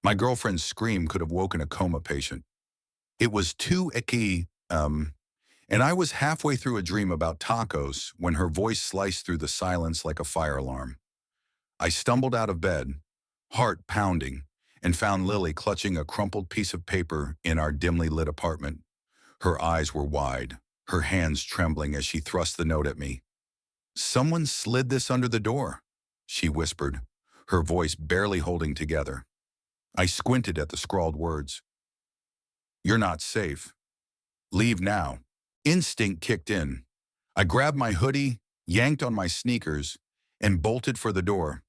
My girlfriend's scream could have woken a coma patient. It was too icky, and I was halfway through a dream about tacos when her voice sliced through the silence like a fire alarm. I stumbled out of bed, heart pounding, and found Lily clutching a crumpled piece of paper in our dimly lit apartment. Her eyes were wide, her hands trembling as she thrust the note at me. "Someone slid this under the door," she whispered, her voice barely holding together. I squinted at the scrawled words. "You're not safe. Leave now." Instinct kicked in. I grabbed my hoodie, yanked on my sneakers, and bolted for the door.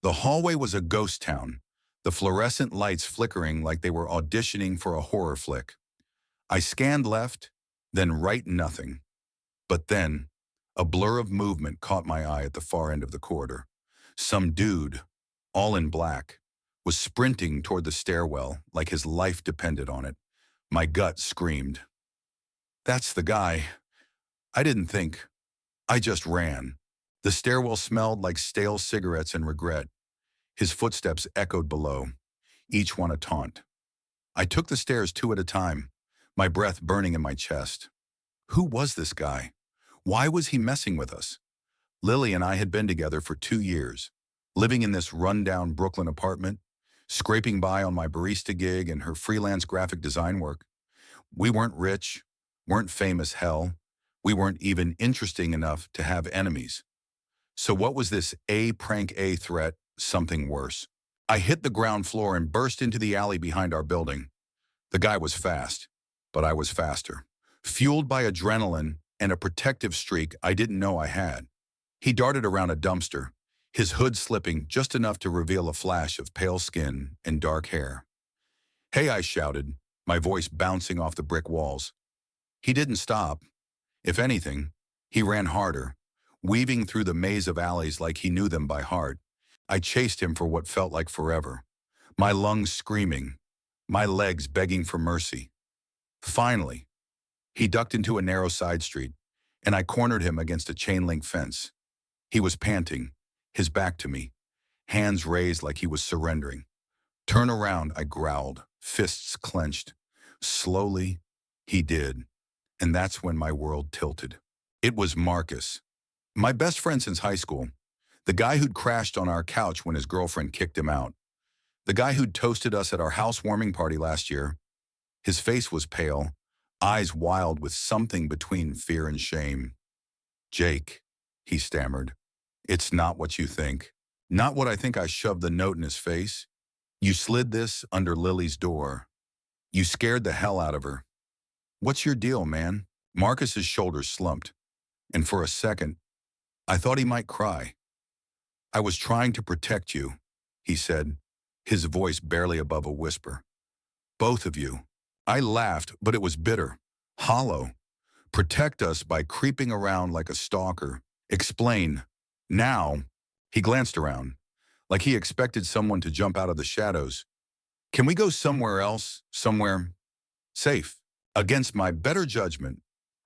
The hallway was a ghost town, the fluorescent lights flickering like they were auditioning for a horror flick. I scanned left, then right, nothing. But then, a blur of movement caught my eye at the far end of the corridor. Some dude, all in black, was sprinting toward the stairwell like his life depended on it. My gut screamed. "That's the guy." I didn't think. I just ran. The stairwell smelled like stale cigarettes and regret. His footsteps echoed below, each one a taunt. I took the stairs two at a time, my breath burning in my chest. Who was this guy? Why was he messing with us? Lily and I had been together for 2 years, living in this rundown Brooklyn apartment, scraping by on my barista gig and her freelance graphic design work. We weren't rich, weren't famous, hell. We weren't even interesting enough to have enemies. So what was this prank threat? Something worse. I hit the ground floor and burst into the alley behind our building. The guy was fast, but I was faster, fueled by adrenaline and a protective streak I didn't know I had. He darted around a dumpster, his hood slipping just enough to reveal a flash of pale skin and dark hair. "Hey," I shouted, my voice bouncing off the brick walls. He didn't stop. If anything, he ran harder, weaving through the maze of alleys like he knew them by heart. I chased him for what felt like forever, my lungs screaming, my legs begging for mercy. Finally, he ducked into a narrow side street, and I cornered him against a chain-link fence. He was panting, his back to me, hands raised like he was surrendering. "Turn around," I growled, fists clenched. Slowly, he did, and that's when my world tilted. It was Marcus, my best friend since high school, the guy who'd crashed on our couch when his girlfriend kicked him out, the guy who'd toasted us at our housewarming party last year. His face was pale, eyes wild with something between fear and shame. "Jake," he stammered, "it's not what you think. Not what I think." I shoved the note in his face. "You slid this under Lily's door. You scared the hell out of her. What's your deal, man?" Marcus's shoulders slumped, and for a second, I thought he might cry. "I was trying to protect you," he said, his voice barely above a whisper. "Both of you." I laughed, but it was bitter, hollow. "Protect us by creeping around like a stalker. Explain. Now." He glanced around, like he expected someone to jump out of the shadows. "Can we go somewhere else? Somewhere safe?" Against my better judgment,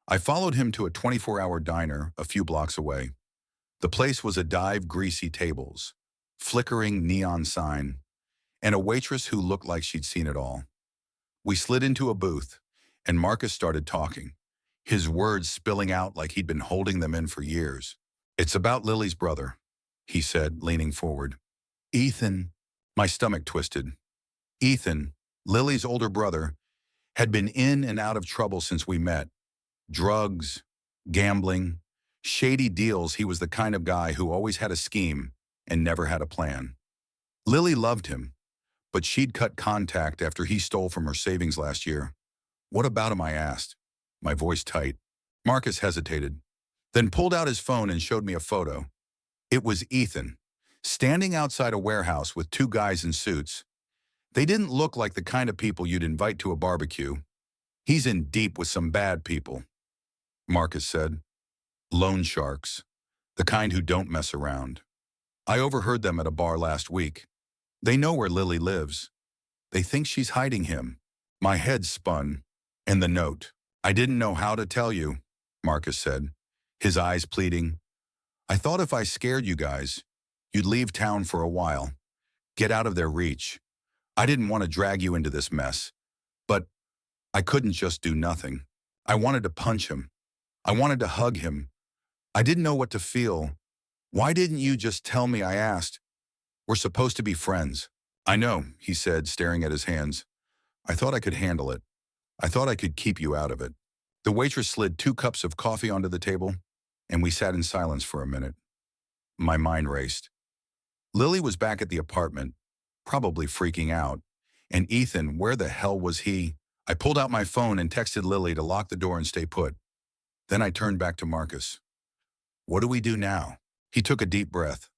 I followed him to a 24-hour diner a few blocks away. The place was a dive greasy tables, flickering neon sign, and a waitress who looked like she'd seen it all. We slid into a booth, and Marcus started talking, his words spilling out like he'd been holding them in for years. "It's about Lily's brother," he said, leaning forward. "Ethan." My stomach twisted. Ethan, Lily's older brother, had been in and out of trouble since we met. Drugs, gambling, shady deals. He was the kind of guy who always had a scheme and never had a plan. Lily loved him, but she'd cut contact after he stole from her savings last year. "What about him?" I asked, my voice tight. Marcus hesitated, then pulled out his phone and showed me a photo. It was Ethan, standing outside a warehouse with two guys in suits. They didn't look like the kind of people you'd invite to a barbecue. "He's in deep with some bad people," Marcus said. "Loan sharks, the kind who don't mess around. I overheard them at a bar last week. They know where Lily lives. They think she's hiding him." My head spun. "And the note?" "I didn't know how to tell you," Marcus said, his eyes pleading. "I thought if I scared you guys, you'd leave town for a while, get out of their reach. I didn't want to drag you into this mess, but I couldn't just do nothing. I wanted to punch him. I wanted to hug him. I didn't know what to feel. Why didn't you just tell me? I asked. We're supposed to be friends. I know, he said, staring at his hands. I thought I could handle it. I thought I could keep you out of it. The waitress slid 2 cups of coffee onto the table, and we sat in silence for a minute. My mind raced. Lily was back at the apartment, probably freaking out. And Ethan, where the hell was he? I pulled out my phone and texted Lily to lock the door and stay put. Then I turned back to Marcus. What do we do now? He took a deep breath.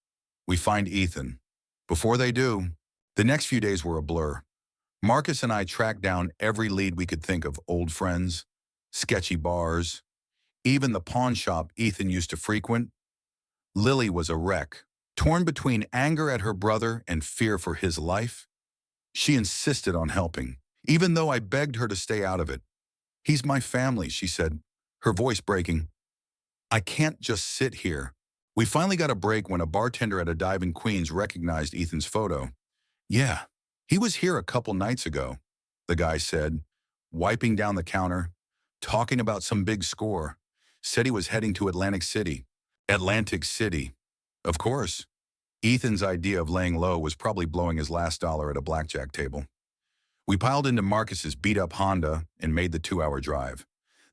We find Ethan. Before they do, the next few days were a blur. Marcus and I tracked down every lead we could think of: old friends, sketchy bars, even the pawn shop Ethan used to frequent. Lily was a wreck, torn between anger at her brother and fear for his life. She insisted on helping, even though I begged her to stay out of it. He's my family, she said, her voice breaking. I can't just sit here. We finally got a break when a bartender at a dive in Queens recognized Ethan's photo. Yeah, he was here a couple nights ago, the guy said, wiping down the counter, talking about some big score. Said he was heading to Atlantic City. Atlantic City. Of course. Ethan's idea of laying low was probably blowing his last dollar at a blackjack table. We piled into Marcus's beat-up Honda and made the 2-hour drive.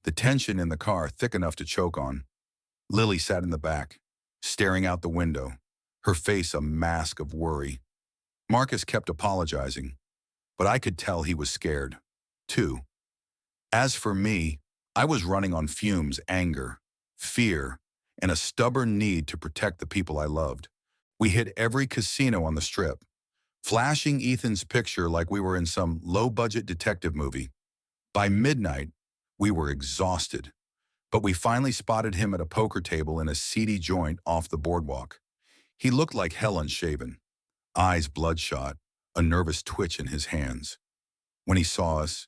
The tension in the car thick enough to choke on. Lily sat in the back, staring out the window, her face a mask of worry. Marcus kept apologizing, but I could tell he was scared, too. As for me, I was running on fumes: anger, fear, and a stubborn need to protect the people I loved. We hit every casino on the Strip, flashing Ethan's picture like we were in some low-budget detective movie. By midnight, we were exhausted, but we finally spotted him at a poker table in a seedy joint off the boardwalk. He looked like hell unshaven, eyes bloodshot, a nervous twitch in his hands. When he saw us,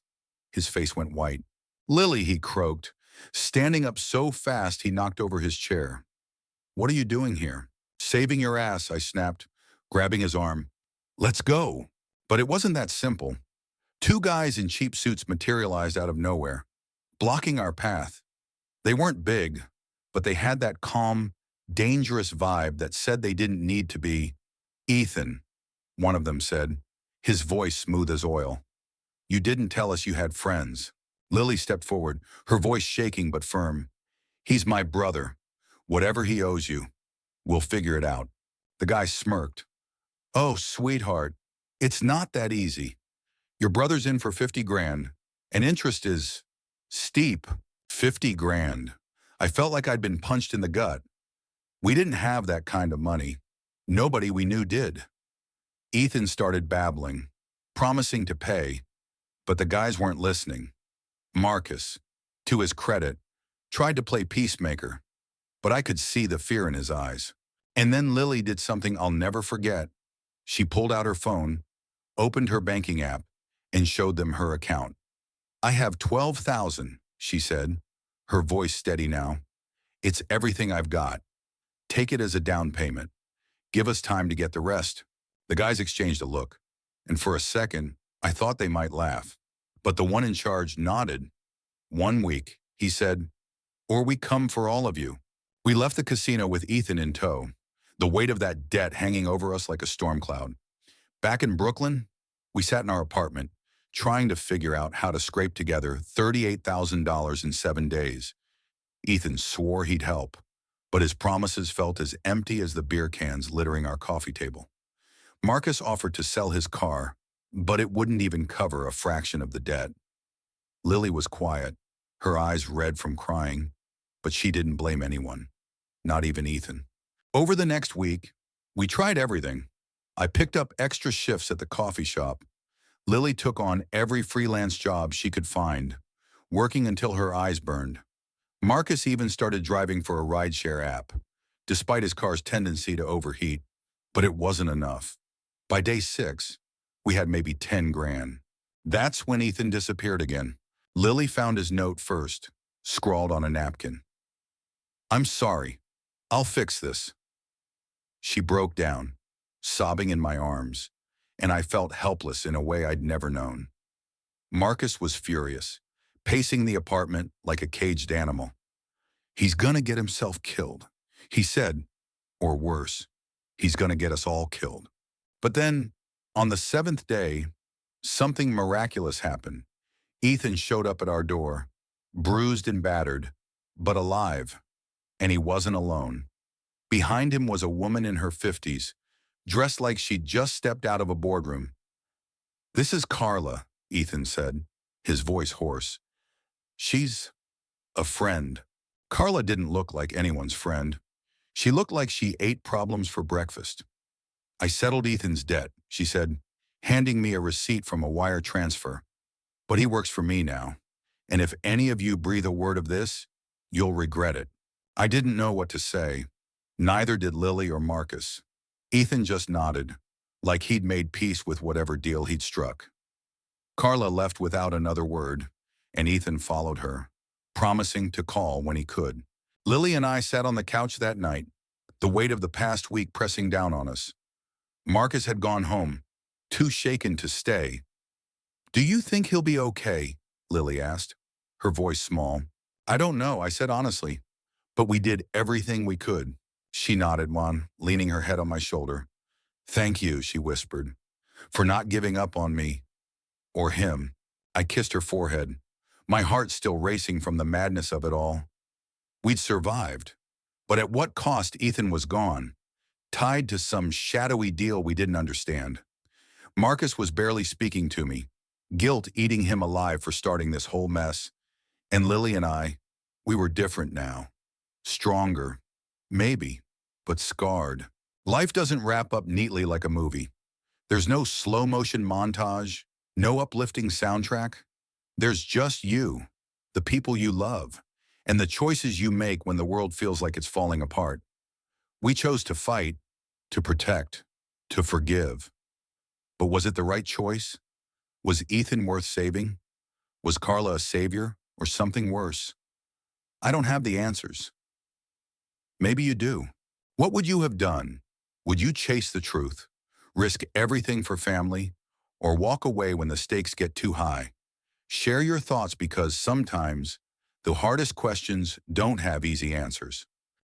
his face went white. Lily, he croaked, standing up so fast he knocked over his chair. What are you doing here? Saving your ass, I snapped, grabbing his arm. Let's go. But it wasn't that simple. 2 guys in cheap suits materialized out of nowhere, blocking our path. They weren't big, but they had that calm, dangerous vibe that said they didn't need to be. Ethan, one of them said, his voice smooth as oil. You didn't tell us you had friends. Lily stepped forward, her voice shaking but firm. He's my brother. Whatever he owes you, we'll figure it out. The guy smirked. Oh, sweetheart, it's not that easy. Your brother's in for 50 grand, and interest is steep. 50 grand. I felt like I'd been punched in the gut. We didn't have that kind of money. Nobody we knew did. Ethan started babbling, promising to pay, but the guys weren't listening. Marcus, to his credit, tried to play peacemaker, but I could see the fear in his eyes. And then Lily did something I'll never forget. She pulled out her phone, opened her banking app, and showed them her account. I have 12,000, she said, her voice steady now. It's everything I've got. Take it as a down payment. Give us time to get the rest. The guys exchanged a look, and for a second, I thought they might laugh. But the one in charge nodded. 1 week, he said, or we come for all of you. We left the casino with Ethan in tow, the weight of that debt hanging over us like a storm cloud. Back in Brooklyn, we sat in our apartment, trying to figure out how to scrape together $38,000 in 7 days. Ethan swore he'd help, but his promises felt as empty as the beer cans littering our coffee table. Marcus offered to sell his car, but it wouldn't even cover a fraction of the debt. Lily was quiet, her eyes red from crying, but she didn't blame anyone, not even Ethan. Over the next week, we tried everything. I picked up extra shifts at the coffee shop. Lily took on every freelance job she could find, working until her eyes burned. Marcus even started driving for a rideshare app, despite his car's tendency to overheat. But it wasn't enough. By day 6, we had maybe 10 grand. That's when Ethan disappeared again. Lily found his note first, scrawled on a napkin. I'm sorry. I'll fix this. She broke down, sobbing in my arms, and I felt helpless in a way I'd never known. Marcus was furious, pacing the apartment like a caged animal. He's gonna get himself killed, he said, or worse, he's gonna get us all killed. But then, on the seventh day, something miraculous happened. Ethan showed up at our door, bruised and battered, but alive, and he wasn't alone. Behind him was a woman in her 50s, dressed like she'd just stepped out of a boardroom. "This is Carla," Ethan said, his voice hoarse. "She's a friend." Carla didn't look like anyone's friend. She looked like she ate problems for breakfast. "I settled Ethan's debt," she said, handing me a receipt from a wire transfer. "But he works for me now, and if any of you breathe a word of this, you'll regret it." I didn't know what to say. Neither did Lily or Marcus. Ethan just nodded, like he'd made peace with whatever deal he'd struck. Carla left without another word, and Ethan followed her, promising to call when he could. Lily and I sat on the couch that night, the weight of the past week pressing down on us. Marcus had gone home, too shaken to stay. "Do you think he'll be okay?" Lily asked, her voice small. "I don't know," I said honestly, "but we did everything we could." She nodded, leaning her head on my shoulder. "Thank you," she whispered, "for not giving up on me. Or him." I kissed her forehead, my heart still racing from the madness of it all. We'd survived, but at what cost? Ethan was gone, tied to some shadowy deal we didn't understand. Marcus was barely speaking to me, guilt eating him alive for starting this whole mess. And Lily and I, we were different now. Stronger, maybe, but scarred. Life doesn't wrap up neatly like a movie. There's no slow-motion montage, no uplifting soundtrack. There's just you, the people you love, and the choices you make when the world feels like it's falling apart. We chose to fight, to protect, to forgive. But was it the right choice? Was Ethan worth saving? Was Carla a savior, or something worse? I don't have the answers. Maybe you do. What would you have done? Would you chase the truth, risk everything for family, or walk away when the stakes get too high? Share your thoughts, because sometimes the hardest questions don't have easy answers.